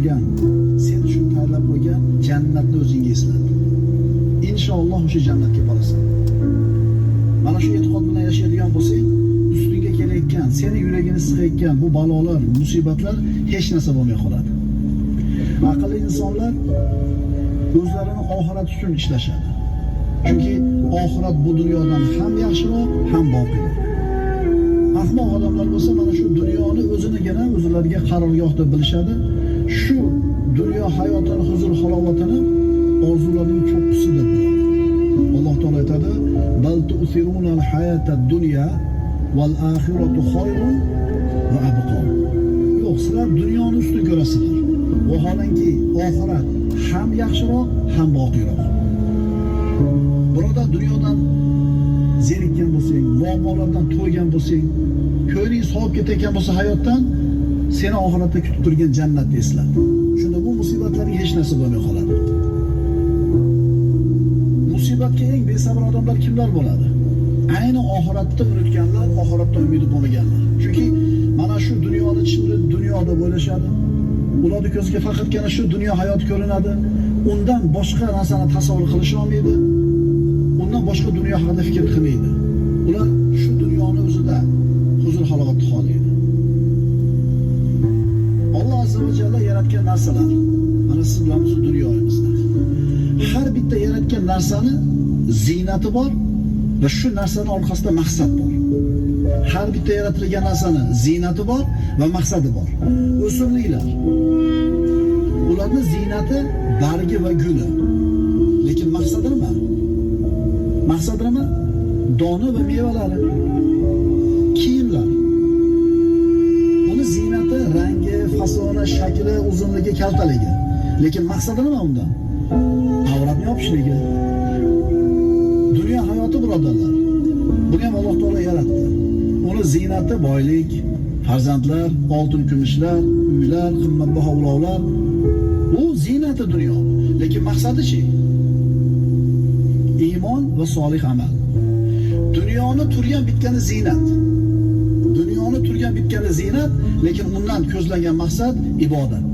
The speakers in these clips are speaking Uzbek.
qo'ygan, sen uchun tayyorlab qo'ygan jannatni o'zingga eslat. Inshaalloh o'sha jannatga borasan. Mana shu e'tiqod bilan yashaydigan bo'lsang, ustingga kelayotgan, seni yuragini siqayotgan bu balolar, musibatlar hech narsa bo'lmay qoladi. Aqlli insonlar o'zlarini oxirat uchun ishlashadi. Chunki oxirat bu dunyodan ham yaxshiroq, ham boqiroq. Ahmoq odamlar bo'lsa mana shu dunyoni o'zinigina o'zlariga qarorgoh deb bilishadi. Shu dunyo hayotini, huzur halovatini orzularining cho'qqisi deb biladi. Alloh taolo aytadi: "Bal tu'thirunal hayatad dunya val oxiratu xoyrun va abqa." Yo'q, sizlar dunyoni ustun ko'rasizlar. Vaholanki oxirat ham yaxshiroq, ham boqiroq. Biroda dunyodan zerikkan bo'lsang, muammolardan to'ygan bo'lsang, ko'ngling sovib ketayotgan bo'lsa hayotdan, seni oxiratda kutib turgan jannatni eslat. Shunda bu musibatlarning hech narsa bo'lmay qoladi. Musibatga eng besabr odamlar kimlar bo'ladi? Ayni oxiratda unutganlar, oxiratdan umidi bo'lmaganlar. Chunki mana shu dunyoni ichida dunyo deb o'ylashadi. Ularning ko'ziga faqatgina shu dunyo hayoti ko'rinadi. Undan boshqa narsani tasavvur qilish olmaydi. Undan boshqa dunyo haqida fikr qilmaydi. Ular shu dunyoni o'zida huzur halovatni xohlaydi. Alloh azza va jalla yaratgan narsalar, mana siz bilan shu dunyoyimizda har bitta yaratgan narsani ziynati bor va shu narsaning orqasida maqsad bor. Har bitta yaratilgan narsani ziynati bor va maqsadi bor. O'simliklar, ularning ziynati bargi va guli. Lekin maqsadi nima? Maqsadi nima? Doni va mevalari. Kiyimlar. Uni ziynati, rangi, fasoni, shakli, uzunligi, kaltaligi. Lekin maqsadi nima undan? Avratni yopishligi. Dunyo hayoti birodarlar. Buni ham Alloh taolo yaratdi. Uni ziynati boylik, farzandlar, oltin kumushlar, uylar, qimmatbaho ulovlar. Bu ziynati dunyo. Lekin maqsadi-chi? Iymon va solih amal. Dunyoni turgan bitgani ziynat. Dunyoni turgan bitgani ziynat, lekin undan ko'zlangan maqsad ibodat.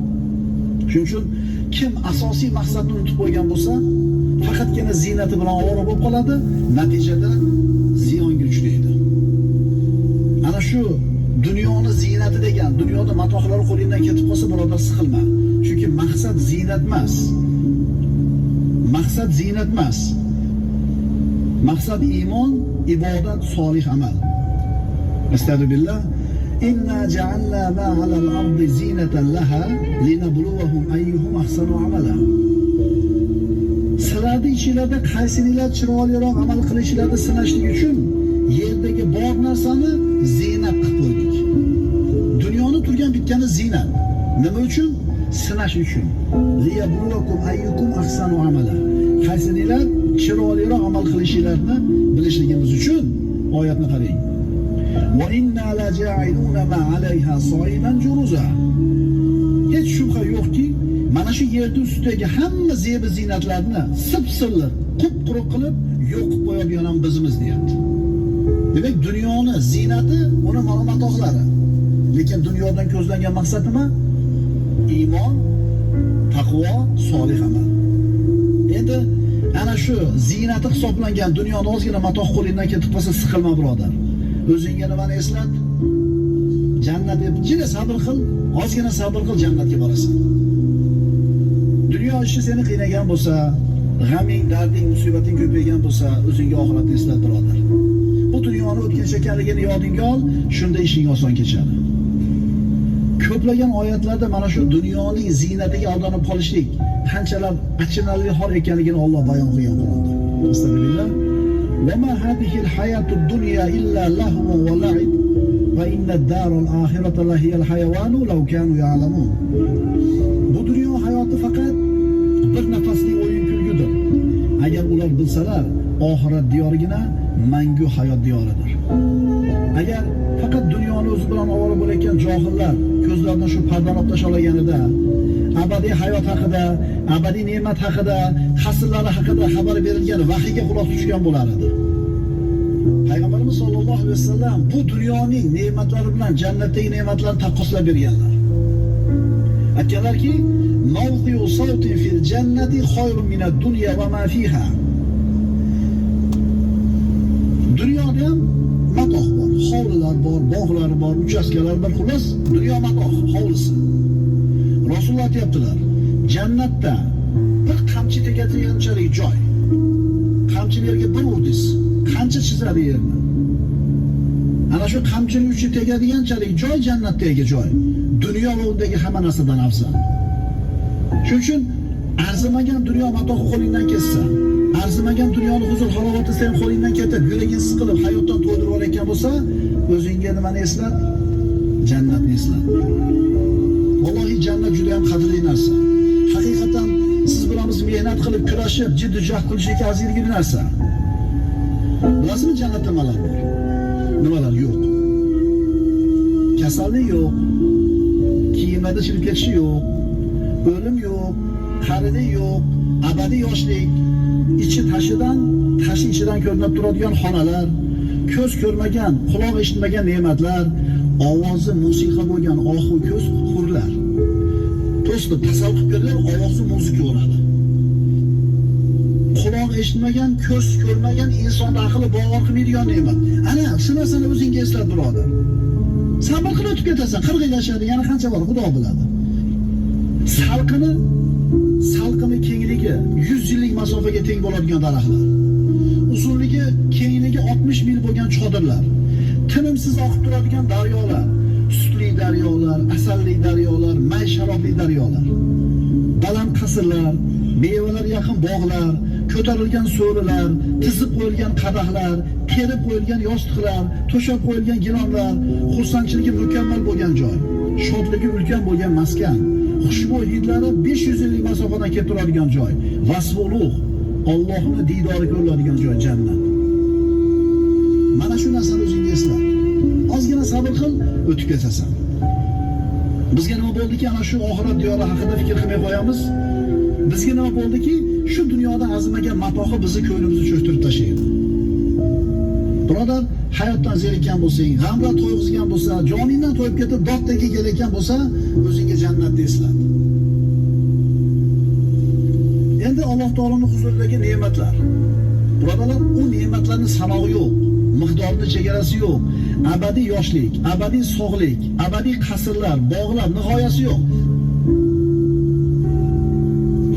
Shuning uchun kim asosiy maqsadni unutib qo'ygan bo'lsa, faqatgina ziynati bilan ovora bo'lib qoladi, natijada ziyonga uchraydi. Ana shu dunyoni ziynati degan, dunyoda matohlari qo'lingdan ketib qolsa, birodar siqilma. Chunki maqsad ziynat emas. Maqsad ziynat emas. Maqsad iymon, ibodat, solih amal. Astagfirullah. Inna ja'alna ma 'alal ardi zinatan laha linabluwahum ayyuhum ahsanu amala. Sizlarning ichingizda qaysilar chiroyliroq amal qilishlarini sinashlik uchun yerdagi bor narsani ziynat qilib qo'ydik. Dunyoni turgan bitgani ziynat. Nima uchun? Sinash uchun. Liyabluwakum ayyukum ahsanu amala. Qaysilar chiroyliroq amal qilishlarini bilishligimiz uchun oyatni qarang. Va inna la ja'iluna ma 'alayha sa'idan juruza. Hech shubha yo'qki, mana shu yer ustidagi hamma zeb-u ziynatlarni sip-sirli, qup-quruq qilib yo'qib qo'yadigan ham bizimiz deyapti. Demak, dunyoni ziynati uni ma'lumotxonlari. Lekin dunyodan ko'zlangan maqsad nima? Iymon, taqvo, solih amal. Endi ana shu ziynati hisoblangan dunyoni ozgina matoh qo'lingdan ketib qolsa siqilma birodar. O'zingga nimani eslat? Jannat deb jina sabr qil, ozgina sabr qil, jannatga borasan. Dunyo ishi seni qiynagan bo'lsa, g'aming, darding, musibating ko'paygan bo'lsa, o'zingga oxiratni eslat birodar. Bu dunyoni o'tgan ekanligini yodingga ol, shunda ishing oson kechadi. Ko'plagan oyatlarda mana shu dunyoning ziynatiga aldanib qolishlik qanchalar achinarli hol ekanligini Alloh bayon qilgan Qur'onda. Astagfirullah. Va ma hadihil hayatud dunya illa lahwun va la'ib va inna ad-daral akhirata lahiyal hayawanu law kanu ya'lamun. Bu dunyo hayoti faqat bir nafaslik o'yin kulgudir. Agar ular bilsalar, oxirat diyorigina mangu hayot diyoridir. Agar faqat dunyoni o'zi bilan ovora bo'layotgan johillar ko'zlaridan shu pardani olib tashlaganida, abadiy hayot haqida, abadiy ne'mat haqida, hasillari haqida xabar berilgan vahiyga quloq tutgan bo'lar edi. Payg'ambarimiz sollallohu alayhi vasallam bu dunyoning ne'matlari bilan jannatdagi ne'matlarni taqqoslab berganlar. aytganlarki, "Mawdi'u sawtin fil jannati khayrun min ad-dunya wa ma fiha." Dunyoda ham matoh bor, hovlilar bor, bog'lar bor, uchastkalar bor, xullas, dunyo matoh, hovlisi. Rasululloh aytibdilar, jannatda bir qamchi tegadiganchalik joy. Qamchini yerga bir urdingiz, qancha chizadi yerni. Ana shu qamchining uchi tegadiganchalik joy jannatdagi joy. Dunyo va undagi hamma narsadan afzal. Shuning uchun arzimagan dunyo matohi qo'lingdan ketsa, arzimagan dunyoni huzur halovati sen qo'lingdan ketib, yuraging siqilib, hayotdan to'ydirib olayotgan bo'lsa, o'zingga nimani eslat? Jannatni eslat. Allohi jannat juda ham qadrli narsa. Haqiqatan siz bilan biz mehnat qilib, kurashib, jiddiy jahd qilishga arziydigan narsa. Bilasizmi jannatda nimalar bor? Nimalar yo'q? Kasallik yo'q, kiyimlarda chirib ketishi yo'q, o'lim yo'q, qarilik yo'q, abadiy yoshlik, ichi tashi ichidan ko'rinib turadigan xonalar, ko'z ko'rmagan, quloq eshitmagan ne'matlar, ovozi musiqa bo'lgan ohu ko'z hurlar. Do'stlar, tasavvur qilib ko'ringlar, ovozi musiqa bo'ladi. Quloq eshitmagan, ko'z ko'rmagan, inson aqli bovar qilmaydigan ne'mat. Ana shu narsani o'zingga eslat, birodar. Sabr qilib o'tib ketasan, 40 yil yashadi, yana qancha bor, Xudo biladi. Salqini kengligi 100 yillik masofaga teng bo'ladigan daraxtlar. Uzunligi, kengligi 60 mil bo'lgan chodirlar. Tinimsiz oqib turadigan daryolar, sutli daryolar, asalli daryolar, may sharobli daryolar. Baland qasrlar, mevalar yaqin bog'lar, ko'tarilgan so'rilar, tizib qo'yilgan qadahlar, terib qo'yilgan yostiqlar, to'shab qo'yilgan gironlar, xursandchiligi mukammal bo'lgan joy, shodligi ulkan bo'lgan maskan, xushbo'y hidlari 500 yillik masofadan kelib turadigan joy, vasfi ulug', Allohning diydori ko'riladigan joy jannat. Mana shu narsani o'zingga esla. Ozgina sabr qil, o'tib ketasan. Bizga nima bo'ldiki, ana shu oxirat diyori haqida fikr qilmay qo'yamiz. Bizga nima bo'ldiki, shu dunyoda arzimagan matohi bizni ko'nglimizni cho'chtirib tashlaydi. Birodar, hayotdan zerikkan bo'lsang, g'amlar to'yg'izgan bo'lsa, joningdan to'yib ketib doddaga kelayotgan bo'lsa, o'zingga jannatni eslat. Endi Alloh taoloning huzuridagi ne'matlar. Birodarlar, u ne'matlarning sanog'i yo'q, miqdorida chegarasi yo'q. Abadiy yoshlik, abadiy sog'lik, abadiy qasrlar, bog'lar nihoyasi yo'q.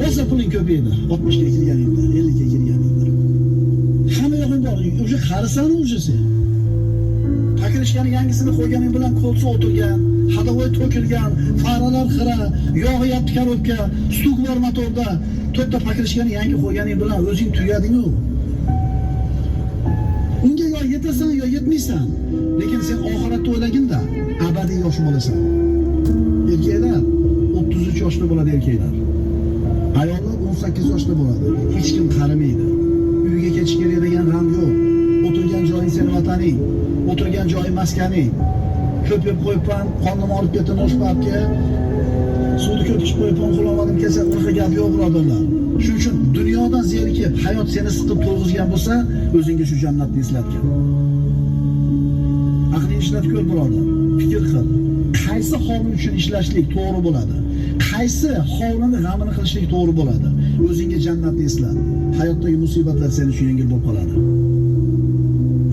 Rosa puling ko'paydi, 60 ga kirganingda, 50 ga kirganingda. Hamma yo'qing bor, o'sha qarisan o'sha sen. Pakirishgani yangisini qo'yganing bilan qo'lsa o'tirgan, hadavoy to'kilgan, faralar xira, yog'iyapti korobka, stuk bor motorda, to'rtta pakirishgani yangi qo'yganing bilan o'zing tugading-ku. Unga yo yetasan yo yetmaysan. Lekin sen oxiratda o'ylaginda abadiy yosh bo'lasan. Erkaklar 33 yoshda bo'ladi erkaklar. Ayollar 18 yoshda bo'ladi. Hech kim qaramaydi. Uyga ketish kerak degan g'am yo'q. O'tirgan joying sening vataning, o'tirgan joying maskaning. Ko'p yeb qo'yibman, qonnim olib ketdim oshpabga. Suvni ko'p ichib qo'yibman, uxlamadim, kelsa unaqa gap yo'q, birodarlar. Shuning uchun dunyodan zerikib, hayot seni siqib to'lg'izgan bo'lsa, o'zingga shu jannatni eslatgin. Aqlingni ishlat ko'r, birodar. Fikr qil. Qaysi hovli uchun ishlashlik to'g'ri bo'ladi? Qaysi hovlini g'amini qilishlik to'g'ri bo'ladi? O'zingga jannatni eslat. Hayotdagi musibatlar seni uchun yengil bo'lib qoladi.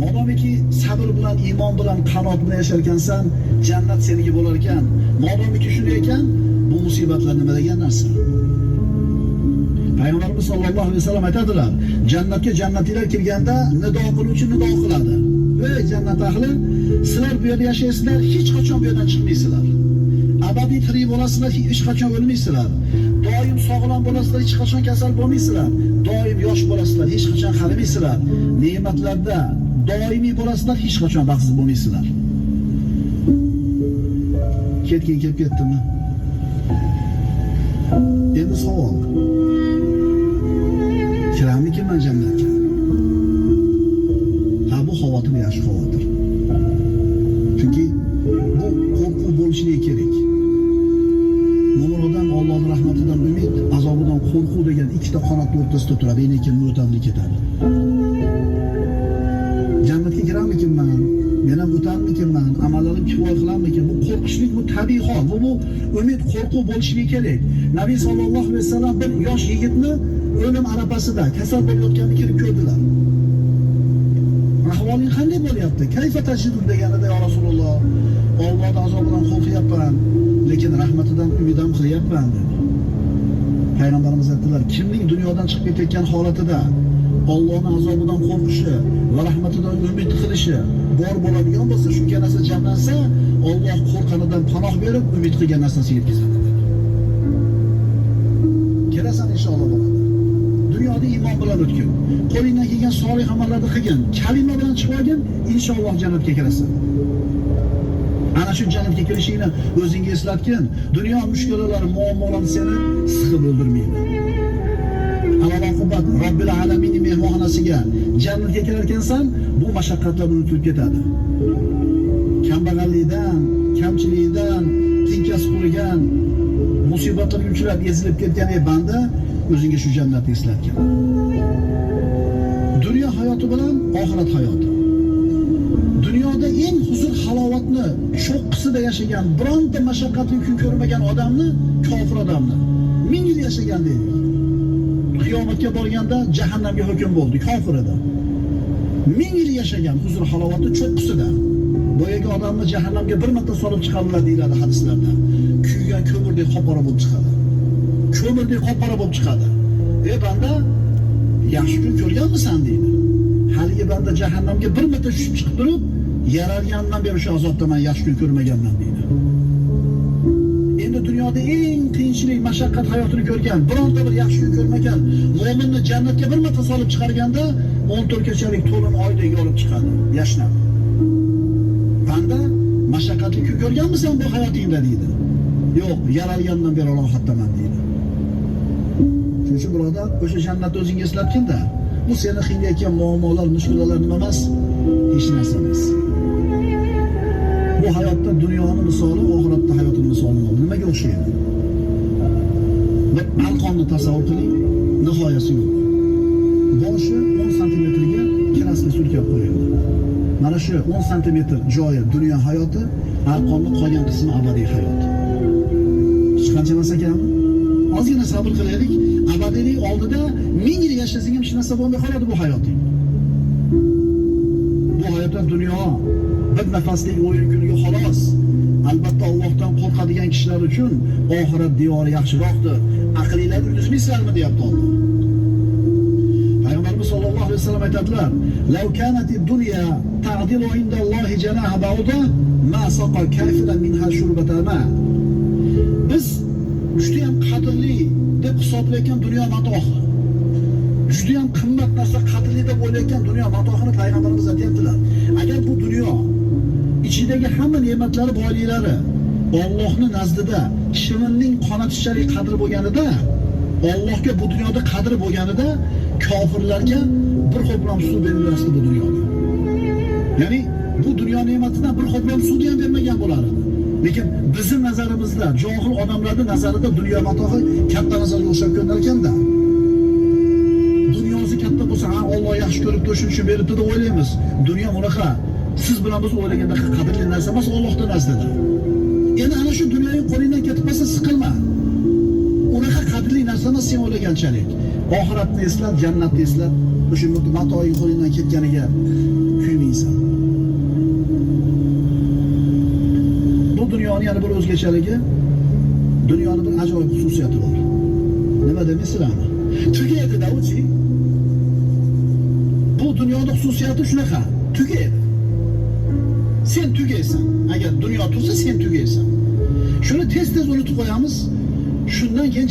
Modomiki sabr bilan, iymon bilan, qanoat bilan yashar ekansan, jannat seniki bo'lar ekan. Modomiki shunday ekan, bu musibatlar nima degan narsa? Payg'ambarimiz sollallohu alayhi vasallam aytadilar, jannatga jannatiylar kirganda nido qiluvchi nido qiladi. Ey jannat ahli, sizlar bu yerda yashaysizlar, hech qachon bu yerdan chiqmaysizlar. Abadiy tirik bo'lasizlar, hech qachon o'lmaysizlar. Doim sog'lom bo'lasizlar, hech qachon kasal bo'lmaysizlar. Doim yosh bo'lasizlar, hech qachon qarimaysizlar. Ne'matlarda doimiy bo'lasizlar, hech qachon baxtsiz bo'lmaysizlar. Ketgin kelib ketdimi? Endi savol. Kirammikinman jannatga? Ha, bu xavotir yaxshi xavotir. Chunki bu qo'rquv bo'lishligi kerak. Mo'min odam Allohning rahmatidan umid, azobidan qo'rquv degan ikkita qanotning o'rtasida turadi, lekin o'tadi ketadi. Jannatga kirammikinman? Men ham o'tarmikinman? Amallarim kifoya qilarmikin? Bu qo'rquv qo'rqishlik bu tabiiy hol. Bu umid, qo'rquv bo'lishligi kerak. Nabiy sallallohu alayhi vasallam bir yosh yigitni o'lim arafasida kasal bo'layotganini kirib ko'rdilar. Ahvoling qanday bo'lyapti? Kayfa tajidu deganida ya Rasululloh, Allohning azobidan qo'rqyapman, lekin rahmatidan umid ham qilyapman dedi. Payg'ambarimiz aytdilar, kimning dunyodan chiqib ketayotgan holatida Allohning azobidan qo'rqishi va rahmatidan umid qilishi bor bo'ladigan bo'lsa, shunga narsa jamlansa, Alloh qo'rqqanidan panoh berib, umid qilgan narsasiga yetkazadi. Kelasan inshaalloh bo'ladi. Dunyoda iymon bilan o'tgin. Qo'lingdan kelgan solih amallarni qilgin. Kalima bilan chiqargin, inshaalloh jannatga kirasan. Ana shu jannatga kirishingni o'zingga eslatgin. Dunyo mushkulalari, muammolari seni siqib o'ldirmaydi. Alloh Robbil alamin mehmonxonasiga jannatga kirar ekansan, bu mashaqqatlar unutilib ketadi. Kambag'allikdan, kamchilikdan, tinkas qurigan, musibatlarga uchrab ezilib ketgan banda o'zingga shu jannatni eslatgan. Dunyo hayoti bilan oxirat hayoti. Dunyoda eng huzur halovatni cho'qqisida yashagan, bironta mashaqqatli kun ko'rmagan odamni, kofir odamni 1000 yil yashagan deydi. Qiyomatga borganda jahannamga hukm bo'ldi, kofir edi. 1000 yil yashagan huzur halovati cho'qqisida. Boyaga odamni jahannamga bir marta solib chiqardilar deyiladi hadislarda. Kuygan ko'mirdek qop-qora bo'lib chiqadi. Ko'mirdek qop-qora bo'lib chiqadi. Banda, yaxshi kun ko'rganmisan deydi. Haligi banda jahannamga bir marta tushib chiqib turib, yaralgandan beri shu azobda men yaxshi kun ko'rmaganman deydi. Endi dunyoda eng qiyinchilik, mashaqqat hayotini ko'rgan, bironta bir yaxshi kun ko'rmagan mo'minni jannatga bir marta solib chiqarganda 14 kechalik to'lin oydek yorib chiqadi, yashnab. Banda, mashaqqatli kun ko'rganmisan bu hayotingda deydi. Yo'q, yaralgandan beri rohatdaman deydi. Shuning birodar, o'sha jannatni o'zingga eslatgin-da. Bu seni qiynayotgan muammolar, mushkulalar nima emas? Hech narsa emas. Bu hayotda dunyoning misoli, oxiratda hayotning misoli nimaga o'xshaydi? Bir balkonni tasavvur qiling, nihoyasi yo'q. Boshi 10 santimetrga kraska surkab qo'yildi. Mana shu 10 santimetr joyi dunyo hayoti, balkonni qolgan qismi abadiy hayot. Hech qancha emas ekan. Ozgina sabr qilaylik. Abadiylik oldida 1000 yil yashasang ham hech narsa bo'lmay qoladi bu hayoting. Bu hayotdan dunyo bir nafaslik o'yin kuniga xolos. Albatta Allohdan qo'rqadigan kishilar uchun oxirat devori yaxshiroqdir. Aqlinglarni yuzmaysizlarmi deyapti Alloh. Payg'ambarimiz sollallohu alayhi vasallam aytadilar: "Law kanatid dunya ta'dilu inda Allohi janaha ba'uda ma saqa kafiran minha shurbata ma." Biz juda ham qadrli deb hisoblayotgan dunyo matohi. Juda ham qimmat narsa, qadrli deb o'ylayotgan dunyo matohini payg'ambarimiz aytadilar. Agar bu dunyo ichidagi hamma ne'matlari, boyliklari Allohning nazdida shirinning qonatishchalik qadri bo'lganida, Allohga bu dunyoda qadri bo'lganida, kofirlarga bir ho'plam suv berilmasdi bu dunyoda. Ya'ni bu dunyo ne'matidan bir ho'plam suv ham bermagan bo'lardi. Lekin bizning nazarimizda, johil odamlarning nazarida dunyo matohi katta nazarga o'xshab ko'rinar ekanda. Dunyosi katta bo'lsa, ha Alloh yaxshi ko'ribdi, shuning uchun beribdi deb o'ylaymiz. Dunyo unaqa siz bilan biz o'ylaganda qadrli narsa emas, Allohning nazdida. Endi ana shu dunyoning qo'lingdan ketib qolsa siqilma. Unaqa qadrli narsa emas sen o'ylaganchalik. Oxiratni eslat, jannatni eslat, o'sha matoing qo'lingdan ketganiga kuymaysan. Dunyoning yana bir o'zgachaligi, dunyoning bir ajoyib xususiyati bor. Nima deysizlarmi? Tugaydi-da o'chi. Bu dunyoning xususiyati shunaqa, tugaydi. Sen tugaysan. Agar dunyo tursa sen tugaysan. Shuni tez-tez unutib qo'yamiz. Shundan keyin